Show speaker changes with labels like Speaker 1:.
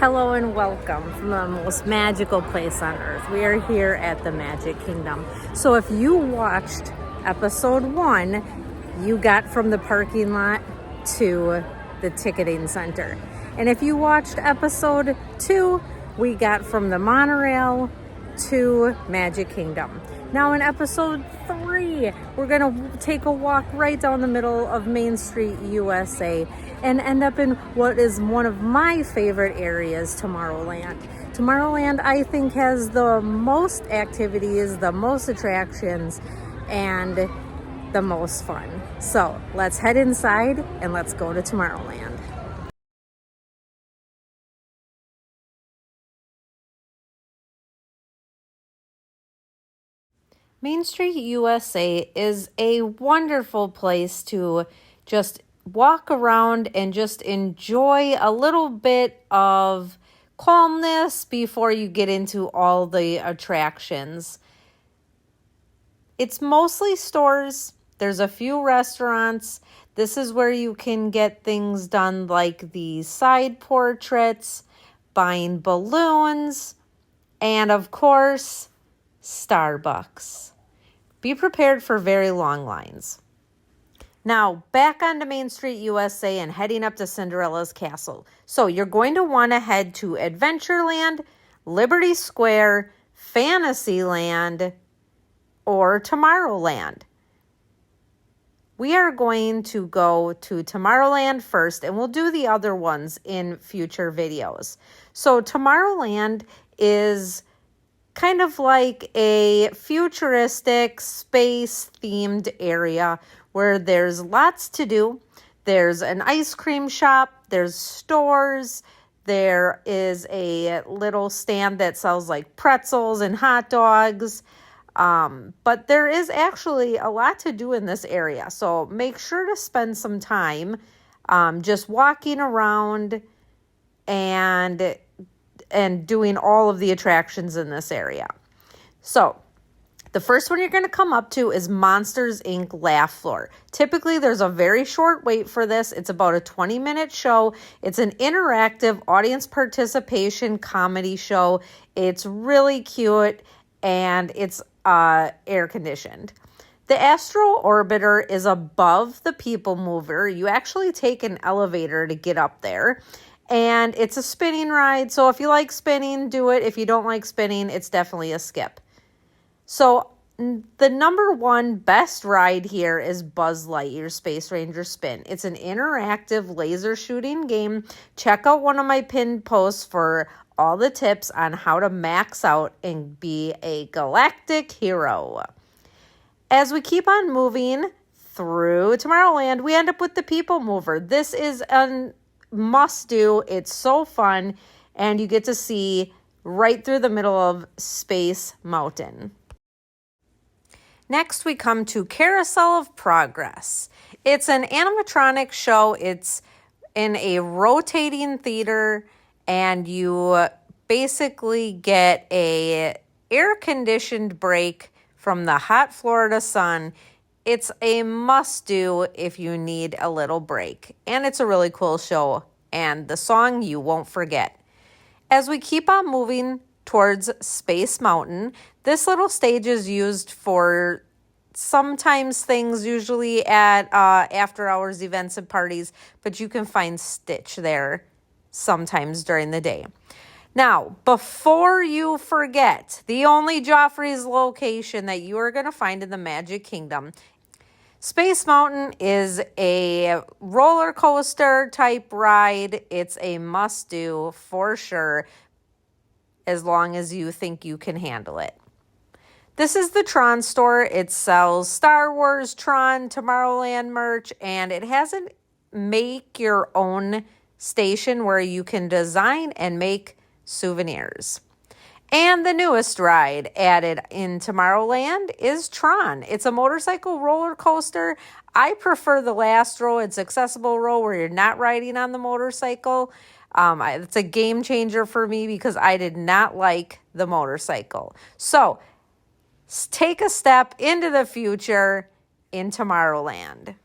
Speaker 1: Hello and welcome from the most magical place on earth. We are here at the Magic Kingdom. So if you watched episode 1, you got from the parking lot to the ticketing center. And if you watched episode 2, we got from the monorail to Magic Kingdom. Now in episode 3, we're going to take a walk right down the middle of Main Street, USA, and end up in what is one of my favorite areas, Tomorrowland. Tomorrowland, I think, has the most activities, the most attractions, and the most fun. So let's head inside and let's go to Tomorrowland. Main Street, USA is a wonderful place to just walk around and just enjoy a little bit of calmness before you get into all the attractions. It's mostly stores. There's a few restaurants. This is where you can get things done like the side portraits, buying balloons, and of course, Starbucks. Be prepared for very long lines. Now, back onto Main Street, USA, and heading up to Cinderella's Castle. So you're going to want to head to Adventureland, Liberty Square, Fantasyland, or Tomorrowland. We are going to go to Tomorrowland first, and we'll do the other ones in future videos. So Tomorrowland is kind of like a futuristic space-themed area where there's lots to do. There's an ice cream shop, there's stores, there is a little stand that sells like pretzels and hot dogs. But there is actually a lot to do in this area. So make sure to spend some time just walking around and doing all of the attractions in this area. So the first one you're going to come up to is Monsters, Inc. Laugh Floor. Typically, there's a very short wait for this. It's about a 20-minute show. It's an interactive audience participation comedy show. It's really cute, and it's air-conditioned. The Astro Orbiter is above the People Mover. You actually take an elevator to get up there. And it's a spinning ride, so if you like spinning, do it. If you don't like spinning, it's definitely a skip. So the number one best ride here is Buzz Lightyear Space Ranger Spin. It's an interactive laser shooting game. Check out one of my pinned posts for all the tips on how to max out and be a galactic hero. As we keep on moving through Tomorrowland, we end up with the People Mover. This is a must do. It's so fun, and you get to see right through the middle of Space Mountain. Next, we come to Carousel of Progress. It's an animatronic show. It's in a rotating theater, and you basically get a air-conditioned break from the hot Florida sun. It's a must-do if you need a little break. And it's a really cool show. And the song you won't forget. As we keep on moving towards Space Mountain, this little stage is used for sometimes things, usually at after-hours events and parties. But you can find Stitch there sometimes during the day. Now, before you forget, the only Joffrey's location that you are going to find in the Magic Kingdom, Space Mountain is a roller coaster type ride. It's a must-do for sure, as long as you think you can handle it. This is the Tron store. It sells Star Wars, Tron, Tomorrowland merch, and it has a make your own station where you can design and make souvenirs. And the newest ride added in Tomorrowland is Tron. It's a motorcycle roller coaster. I prefer the last row. It's accessible row where you're not riding on the motorcycle. It's a game changer for me because I did not like the motorcycle. So take a step into the future in Tomorrowland.